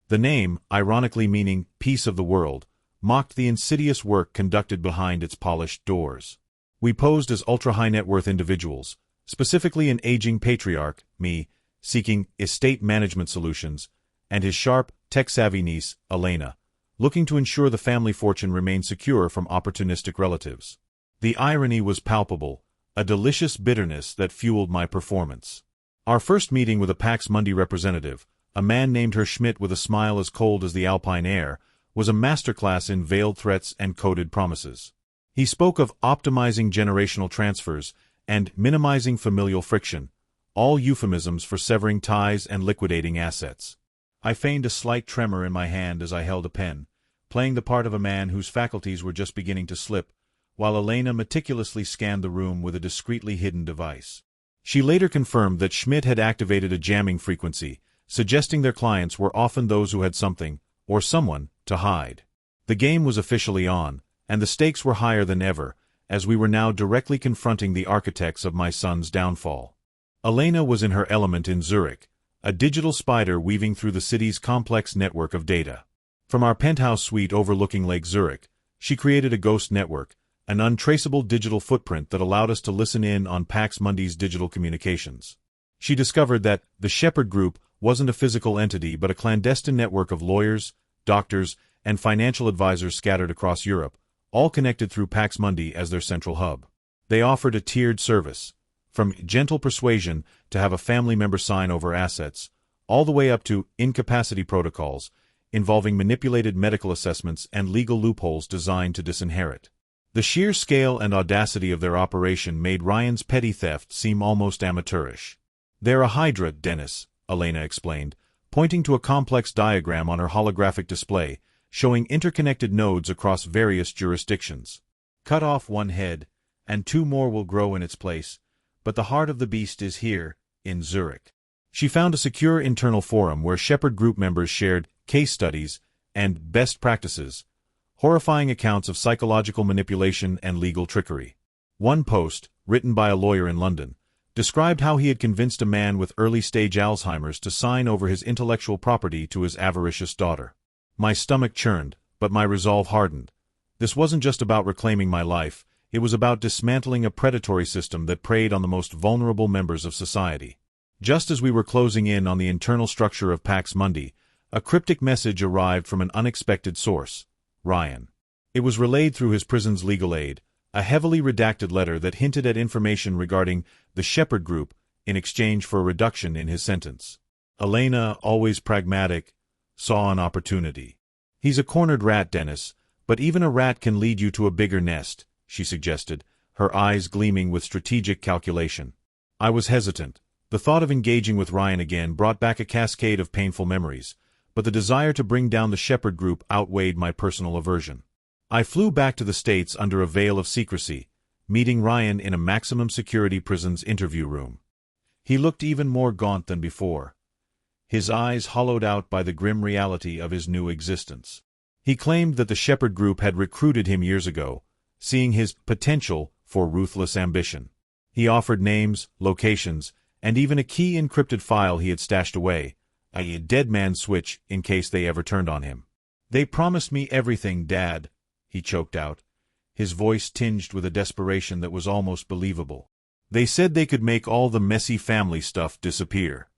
The name, ironically meaning peace of the world, mocked the insidious work conducted behind its polished doors. We posed as ultra-high net worth individuals, specifically an aging patriarch, me, seeking estate management solutions, and his sharp, tech-savvy niece, Elena, looking to ensure the family fortune remained secure from opportunistic relatives. The irony was palpable, a delicious bitterness that fueled my performance. Our first meeting with a Pax Mundi representative, a man named Herr Schmidt with a smile as cold as the alpine air, was a masterclass in veiled threats and coded promises. He spoke of optimizing generational transfers and minimizing familial friction, all euphemisms for severing ties and liquidating assets. I feigned a slight tremor in my hand as I held a pen, playing the part of a man whose faculties were just beginning to slip, while Elena meticulously scanned the room with a discreetly hidden device. She later confirmed that Schmidt had activated a jamming frequency, suggesting their clients were often those who had something, or someone, to hide. The game was officially on, and the stakes were higher than ever, as we were now directly confronting the architects of my son's downfall. Elena was in her element in Zurich, a digital spider weaving through the city's complex network of data. From our penthouse suite overlooking Lake Zurich, she created a ghost network, an untraceable digital footprint that allowed us to listen in on Pax Mundi's digital communications. She discovered that the Shepherd Group wasn't a physical entity but a clandestine network of lawyers, doctors, and financial advisors scattered across Europe, all connected through Pax Mundi as their central hub. They offered a tiered service, from gentle persuasion to have a family member sign over assets, all the way up to incapacity protocols, involving manipulated medical assessments and legal loopholes designed to disinherit. The sheer scale and audacity of their operation made Ryan's petty theft seem almost amateurish. "They're a hydra, Dennis," Elena explained, pointing to a complex diagram on her holographic display, showing interconnected nodes across various jurisdictions. "Cut off one head, and two more will grow in its place, but the heart of the beast is here, in Zurich." She found a secure internal forum where Shepherd Group members shared case studies and best practices, horrifying accounts of psychological manipulation and legal trickery. One post, written by a lawyer in London, described how he had convinced a man with early-stage Alzheimer's to sign over his intellectual property to his avaricious daughter. My stomach churned, but my resolve hardened. This wasn't just about reclaiming my life, it was about dismantling a predatory system that preyed on the most vulnerable members of society. Just as we were closing in on the internal structure of Pax Mundi, a cryptic message arrived from an unexpected source: Ryan. It was relayed through his prison's legal aid, a heavily redacted letter that hinted at information regarding the Shepherd Group in exchange for a reduction in his sentence. Elena, always pragmatic, saw an opportunity. "He's a cornered rat, Dennis, but even a rat can lead you to a bigger nest," she suggested, her eyes gleaming with strategic calculation. I was hesitant. The thought of engaging with Ryan again brought back a cascade of painful memories, but the desire to bring down the Shepherd Group outweighed my personal aversion. I flew back to the States under a veil of secrecy, meeting Ryan in a maximum security prison's interview room. He looked even more gaunt than before, his eyes hollowed out by the grim reality of his new existence. He claimed that the Shepherd Group had recruited him years ago, seeing his potential for ruthless ambition. He offered names, locations, and even a key encrypted file he had stashed away, a dead man's switch in case they ever turned on him. "They promised me everything, Dad," he choked out, his voice tinged with a desperation that was almost believable. "They said they could make all the messy family stuff disappear."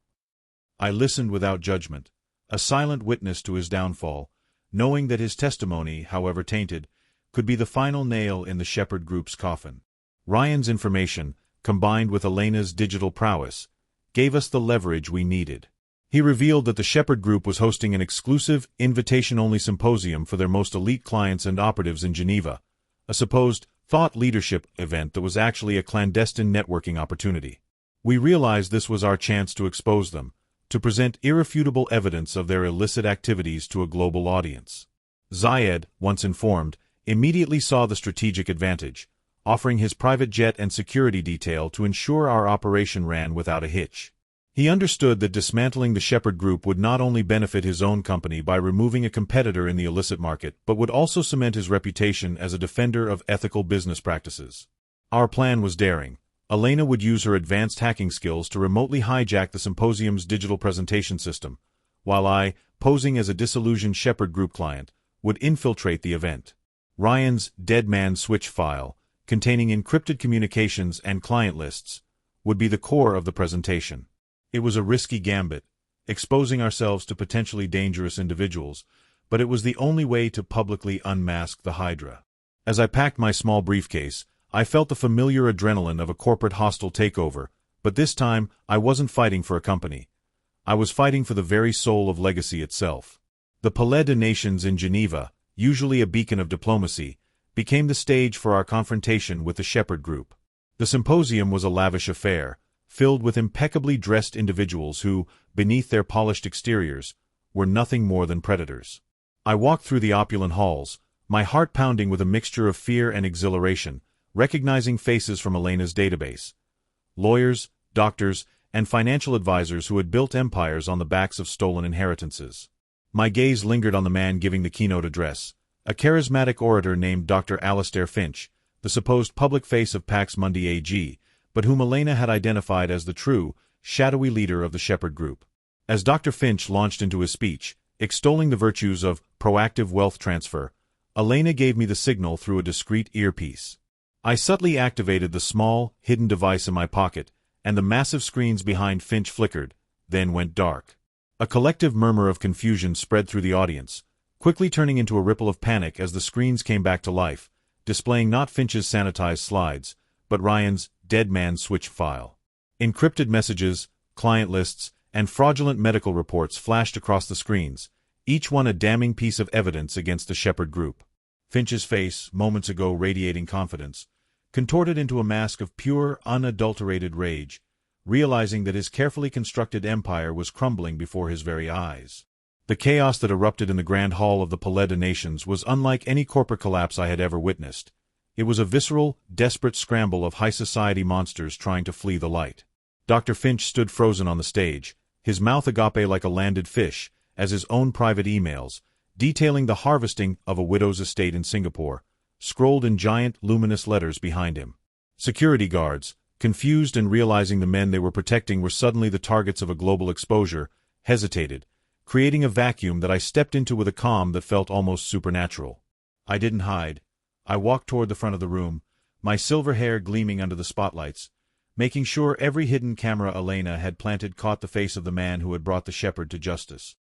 I listened without judgment, a silent witness to his downfall, knowing that his testimony, however tainted, could be the final nail in the Shepherd Group's coffin. Ryan's information, combined with Elena's digital prowess, gave us the leverage we needed. He revealed that the Shepherd Group was hosting an exclusive, invitation-only symposium for their most elite clients and operatives in Geneva, a supposed thought leadership event that was actually a clandestine networking opportunity. We realized this was our chance to expose them, to present irrefutable evidence of their illicit activities to a global audience. Zayed, once informed, immediately saw the strategic advantage, offering his private jet and security detail to ensure our operation ran without a hitch. He understood that dismantling the Shepherd Group would not only benefit his own company by removing a competitor in the illicit market, but would also cement his reputation as a defender of ethical business practices. Our plan was daring. Elena would use her advanced hacking skills to remotely hijack the symposium's digital presentation system, while I, posing as a disillusioned Shepherd Group client, would infiltrate the event. Ryan's dead man switch file, containing encrypted communications and client lists, would be the core of the presentation. It was a risky gambit, exposing ourselves to potentially dangerous individuals, but it was the only way to publicly unmask the Hydra. As I packed my small briefcase, I felt the familiar adrenaline of a corporate hostile takeover, but this time I wasn't fighting for a company. I was fighting for the very soul of legacy itself. The Palais des Nations in Geneva, usually a beacon of diplomacy, became the stage for our confrontation with the Shepherd Group. The symposium was a lavish affair, filled with impeccably dressed individuals who, beneath their polished exteriors, were nothing more than predators. I walked through the opulent halls, my heart pounding with a mixture of fear and exhilaration, recognizing faces from Elena's database. Lawyers, doctors, and financial advisors who had built empires on the backs of stolen inheritances. My gaze lingered on the man giving the keynote address, a charismatic orator named Dr. Alistair Finch, the supposed public face of Pax Mundi AG, but whom Elena had identified as the true, shadowy leader of the Shepherd Group. As Dr. Finch launched into his speech, extolling the virtues of proactive wealth transfer, Elena gave me the signal through a discreet earpiece. I subtly activated the small, hidden device in my pocket, and the massive screens behind Finch flickered, then went dark. A collective murmur of confusion spread through the audience, quickly turning into a ripple of panic as the screens came back to life, displaying not Finch's sanitized slides, but Ryan's dead man switch file. Encrypted messages, client lists, and fraudulent medical reports flashed across the screens, each one a damning piece of evidence against the Shepherd Group. Finch's face, moments ago radiating confidence, contorted into a mask of pure, unadulterated rage, realizing that his carefully constructed empire was crumbling before his very eyes. The chaos that erupted in the Grand Hall of the Palais des Nations was unlike any corporate collapse I had ever witnessed. It was a visceral, desperate scramble of high society monsters trying to flee the light. Dr. Finch stood frozen on the stage, his mouth agape like a landed fish, as his own private emails, detailing the harvesting of a widow's estate in Singapore, scrolled in giant, luminous letters behind him. Security guards, confused and realizing the men they were protecting were suddenly the targets of a global exposure, hesitated, creating a vacuum that I stepped into with a calm that felt almost supernatural. I didn't hide. I walked toward the front of the room, my silver hair gleaming under the spotlights, making sure every hidden camera Elena had planted caught the face of the man who had brought the shepherd to justice.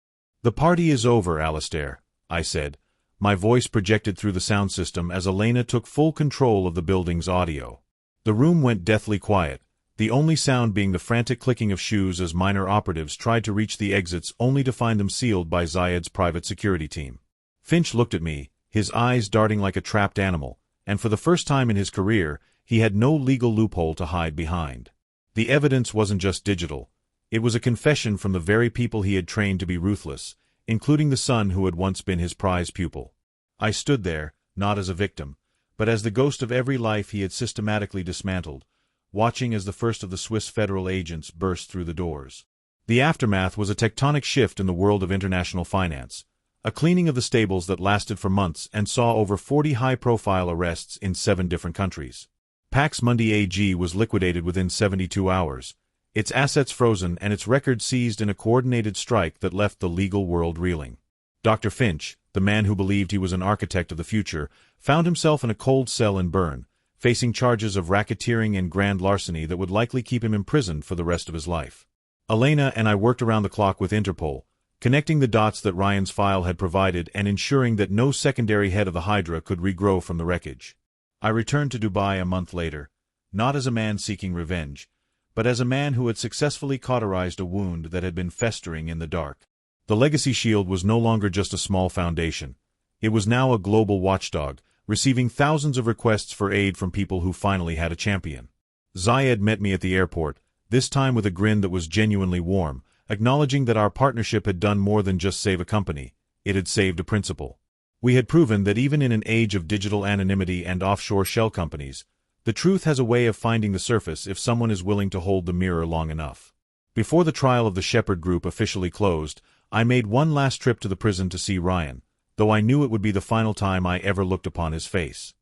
"The party is over, Alistair," I said, my voice projected through the sound system as Elena took full control of the building's audio. The room went deathly quiet, the only sound being the frantic clicking of shoes as minor operatives tried to reach the exits only to find them sealed by Zayed's private security team. Finch looked at me, his eyes darting like a trapped animal, and for the first time in his career, he had no legal loophole to hide behind. The evidence wasn't just digital. It was a confession from the very people he had trained to be ruthless, including the son who had once been his prize pupil. I stood there, not as a victim, but as the ghost of every life he had systematically dismantled, watching as the first of the Swiss federal agents burst through the doors. The aftermath was a tectonic shift in the world of international finance, a cleaning of the stables that lasted for months and saw over 40 high-profile arrests in 7 different countries. Pax Mundi AG was liquidated within 72 hours, its assets frozen and its records seized in a coordinated strike that left the legal world reeling. Dr. Finch, the man who believed he was an architect of the future, found himself in a cold cell in Bern, facing charges of racketeering and grand larceny that would likely keep him imprisoned for the rest of his life. Elena and I worked around the clock with Interpol, connecting the dots that Ryan's file had provided and ensuring that no secondary head of the Hydra could regrow from the wreckage. I returned to Dubai a month later, not as a man seeking revenge, but as a man who had successfully cauterized a wound that had been festering in the dark. The Legacy Shield was no longer just a small foundation. It was now a global watchdog, receiving thousands of requests for aid from people who finally had a champion. Zayed met me at the airport, this time with a grin that was genuinely warm, acknowledging that our partnership had done more than just save a company, it had saved a principle. We had proven that even in an age of digital anonymity and offshore shell companies, the truth has a way of finding the surface if someone is willing to hold the mirror long enough. Before the trial of the Shepherd Group officially closed, I made one last trip to the prison to see Ryan, though I knew it would be the final time I ever looked upon his face.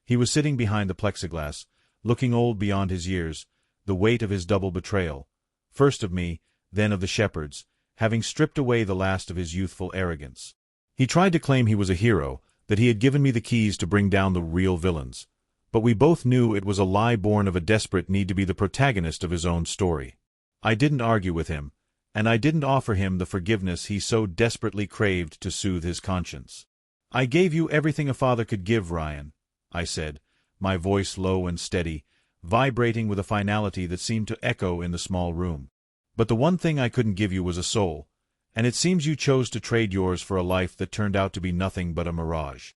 He was sitting behind the plexiglass, looking old beyond his years, the weight of his double betrayal, first of me, then of the Shepherds, having stripped away the last of his youthful arrogance. He tried to claim he was a hero, that he had given me the keys to bring down the real villains, but we both knew it was a lie born of a desperate need to be the protagonist of his own story. I didn't argue with him, and I didn't offer him the forgiveness he so desperately craved to soothe his conscience. "I gave you everything a father could give, Ryan," I said, my voice low and steady, vibrating with a finality that seemed to echo in the small room. "But the one thing I couldn't give you was a soul, and it seems you chose to trade yours for a life that turned out to be nothing but a mirage."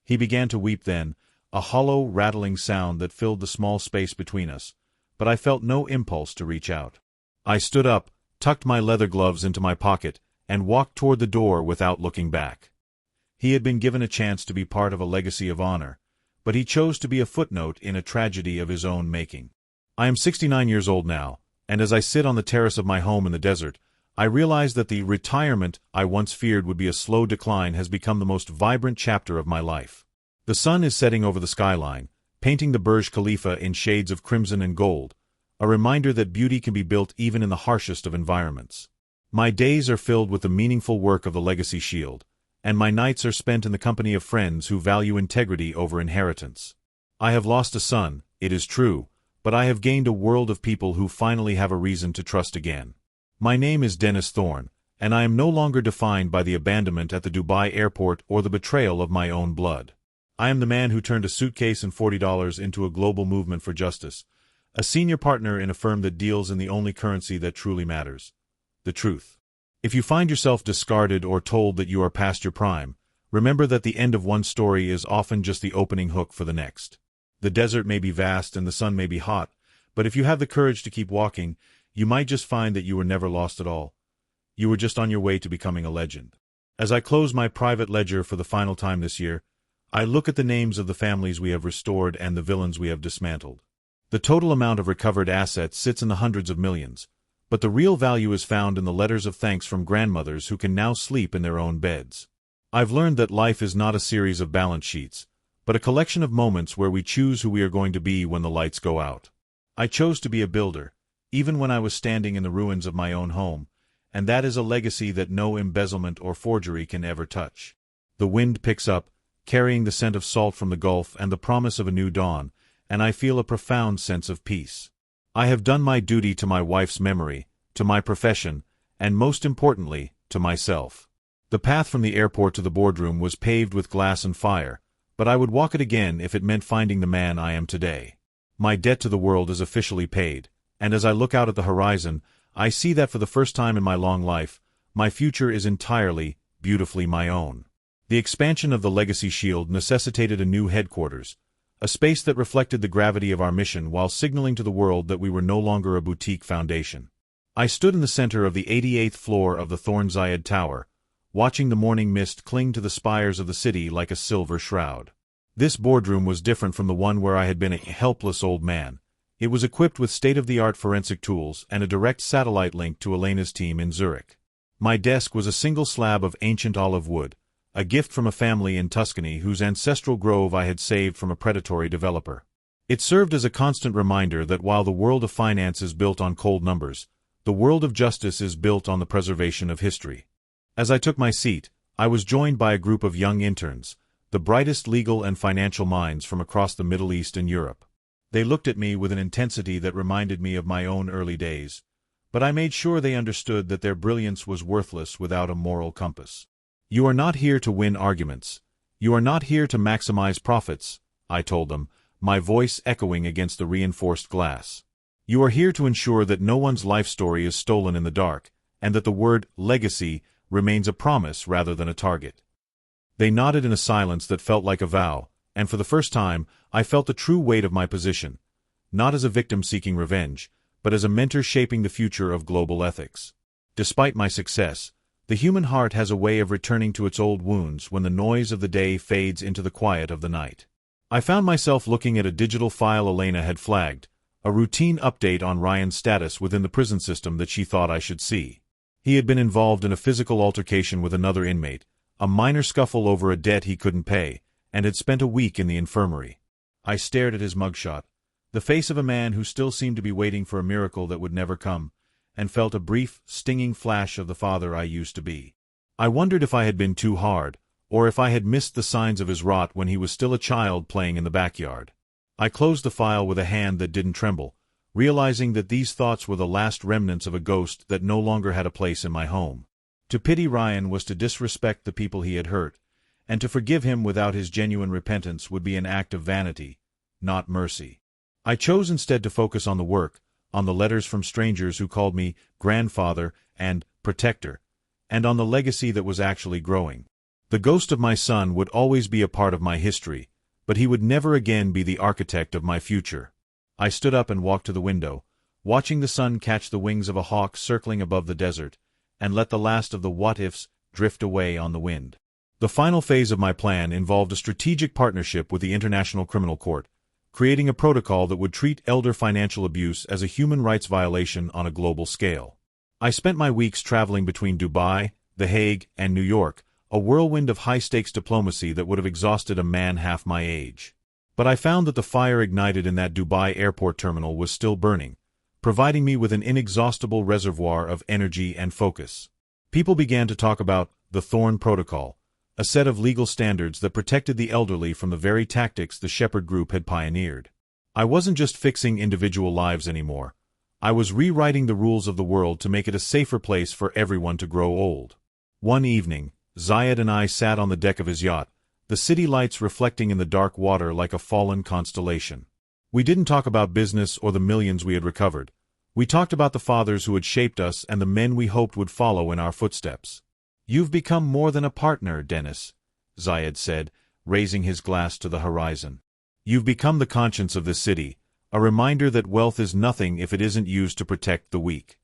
He began to weep then, a hollow, rattling sound that filled the small space between us, but I felt no impulse to reach out. I stood up, tucked my leather gloves into my pocket, and walked toward the door without looking back. He had been given a chance to be part of a legacy of honor, but he chose to be a footnote in a tragedy of his own making. I am 69 years old now, and as I sit on the terrace of my home in the desert, I realize that the retirement I once feared would be a slow decline has become the most vibrant chapter of my life. The sun is setting over the skyline, painting the Burj Khalifa in shades of crimson and gold, a reminder that beauty can be built even in the harshest of environments. My days are filled with the meaningful work of the Legacy Shield, and my nights are spent in the company of friends who value integrity over inheritance. I have lost a son, it is true, but I have gained a world of people who finally have a reason to trust again. My name is Dennis Thorne, and I am no longer defined by the abandonment at the Dubai airport or the betrayal of my own blood. I am the man who turned a suitcase and $40 into a global movement for justice, a senior partner in a firm that deals in the only currency that truly matters: the truth. If you find yourself discarded or told that you are past your prime, remember that the end of one story is often just the opening hook for the next. The desert may be vast and the sun may be hot, but if you have the courage to keep walking, you might just find that you were never lost at all. You were just on your way to becoming a legend. As I close my private ledger for the final time this year, I look at the names of the families we have restored and the villains we have dismantled. The total amount of recovered assets sits in the hundreds of millions, but the real value is found in the letters of thanks from grandmothers who can now sleep in their own beds. I've learned that life is not a series of balance sheets, but a collection of moments where we choose who we are going to be when the lights go out. I chose to be a builder, even when I was standing in the ruins of my own home, and that is a legacy that no embezzlement or forgery can ever touch. The wind picks up, carrying the scent of salt from the Gulf and the promise of a new dawn, and I feel a profound sense of peace. I have done my duty to my wife's memory, to my profession, and most importantly, to myself. The path from the airport to the boardroom was paved with glass and fire, but I would walk it again if it meant finding the man I am today. My debt to the world is officially paid, and as I look out at the horizon, I see that for the first time in my long life, my future is entirely, beautifully my own. The expansion of the Legacy Shield necessitated a new headquarters, a space that reflected the gravity of our mission while signaling to the world that we were no longer a boutique foundation. I stood in the center of the 88th floor of the Thorn Zayed Tower, watching the morning mist cling to the spires of the city like a silver shroud. This boardroom was different from the one where I had been a helpless old man. It was equipped with state-of-the-art forensic tools and a direct satellite link to Elena's team in Zurich. My desk was a single slab of ancient olive wood, a gift from a family in Tuscany whose ancestral grove I had saved from a predatory developer. It served as a constant reminder that while the world of finance is built on cold numbers, the world of justice is built on the preservation of history. As I took my seat, I was joined by a group of young interns, the brightest legal and financial minds from across the Middle East and Europe. They looked at me with an intensity that reminded me of my own early days, but I made sure they understood that their brilliance was worthless without a moral compass. "You are not here to win arguments. You are not here to maximize profits," I told them, my voice echoing against the reinforced glass. "You are here to ensure that no one's life story is stolen in the dark, and that the word legacy remains a promise rather than a target." They nodded in a silence that felt like a vow, and for the first time, I felt the true weight of my position, not as a victim seeking revenge, but as a mentor shaping the future of global ethics. Despite my success, the human heart has a way of returning to its old wounds when the noise of the day fades into the quiet of the night. I found myself looking at a digital file Elena had flagged, a routine update on Ryan's status within the prison system that she thought I should see. He had been involved in a physical altercation with another inmate, a minor scuffle over a debt he couldn't pay, and had spent a week in the infirmary. I stared at his mugshot, the face of a man who still seemed to be waiting for a miracle that would never come, and felt a brief, stinging flash of the father I used to be. I wondered if I had been too hard, or if I had missed the signs of his rot when he was still a child playing in the backyard. I closed the file with a hand that didn't tremble, realizing that these thoughts were the last remnants of a ghost that no longer had a place in my home. To pity Ryan was to disrespect the people he had hurt, and to forgive him without his genuine repentance would be an act of vanity, not mercy. I chose instead to focus on the work, on the letters from strangers who called me grandfather and protector, and on the legacy that was actually growing. The ghost of my son would always be a part of my history, but he would never again be the architect of my future. I stood up and walked to the window, watching the sun catch the wings of a hawk circling above the desert, and let the last of the what-ifs drift away on the wind. The final phase of my plan involved a strategic partnership with the International Criminal Court, creating a protocol that would treat elder financial abuse as a human rights violation on a global scale. I spent my weeks traveling between Dubai, The Hague, and New York, a whirlwind of high-stakes diplomacy that would have exhausted a man half my age. But I found that the fire ignited in that Dubai airport terminal was still burning, providing me with an inexhaustible reservoir of energy and focus. People began to talk about the Thorn Protocol, a set of legal standards that protected the elderly from the very tactics the Shepherd Group had pioneered. I wasn't just fixing individual lives anymore. I was rewriting the rules of the world to make it a safer place for everyone to grow old. One evening, Zayed and I sat on the deck of his yacht, the city lights reflecting in the dark water like a fallen constellation. We didn't talk about business or the millions we had recovered. We talked about the fathers who had shaped us and the men we hoped would follow in our footsteps. "You've become more than a partner, Dennis," Zayed said, raising his glass to the horizon. "You've become the conscience of this city, a reminder that wealth is nothing if it isn't used to protect the weak."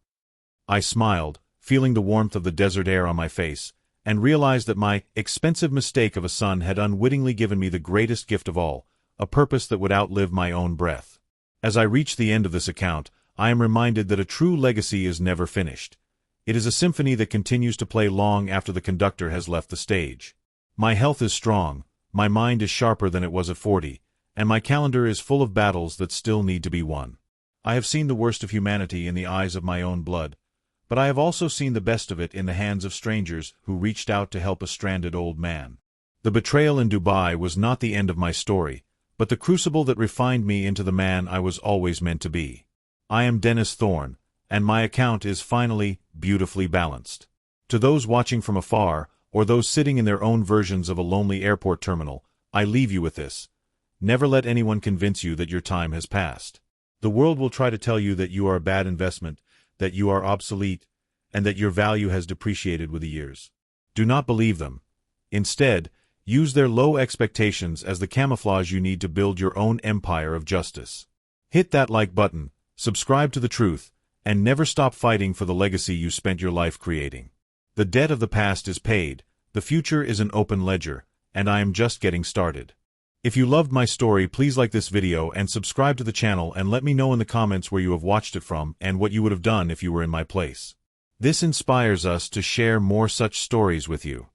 I smiled, feeling the warmth of the desert air on my face, and realized that my expensive mistake of a son had unwittingly given me the greatest gift of all, a purpose that would outlive my own breath. As I reach the end of this account, I am reminded that a true legacy is never finished. It is a symphony that continues to play long after the conductor has left the stage. My health is strong, my mind is sharper than it was at 40, and my calendar is full of battles that still need to be won. I have seen the worst of humanity in the eyes of my own blood, but I have also seen the best of it in the hands of strangers who reached out to help a stranded old man. The betrayal in Dubai was not the end of my story, but the crucible that refined me into the man I was always meant to be. I am Dennis Thorn, and my account is finally beautifully balanced. To those watching from afar, or those sitting in their own versions of a lonely airport terminal, I leave you with this. Never let anyone convince you that your time has passed. The world will try to tell you that you are a bad investment, that you are obsolete, and that your value has depreciated with the years. Do not believe them. Instead, Use their low expectations as the camouflage you need to build your own empire of justice. Hit that like button, subscribe to the truth, and never stop fighting for the legacy you spent your life creating. The debt of the past is paid, the future is an open ledger, and I am just getting started. If you loved my story, please like this video and subscribe to the channel, and let me know in the comments where you have watched it from and what you would have done if you were in my place. This inspires us to share more such stories with you.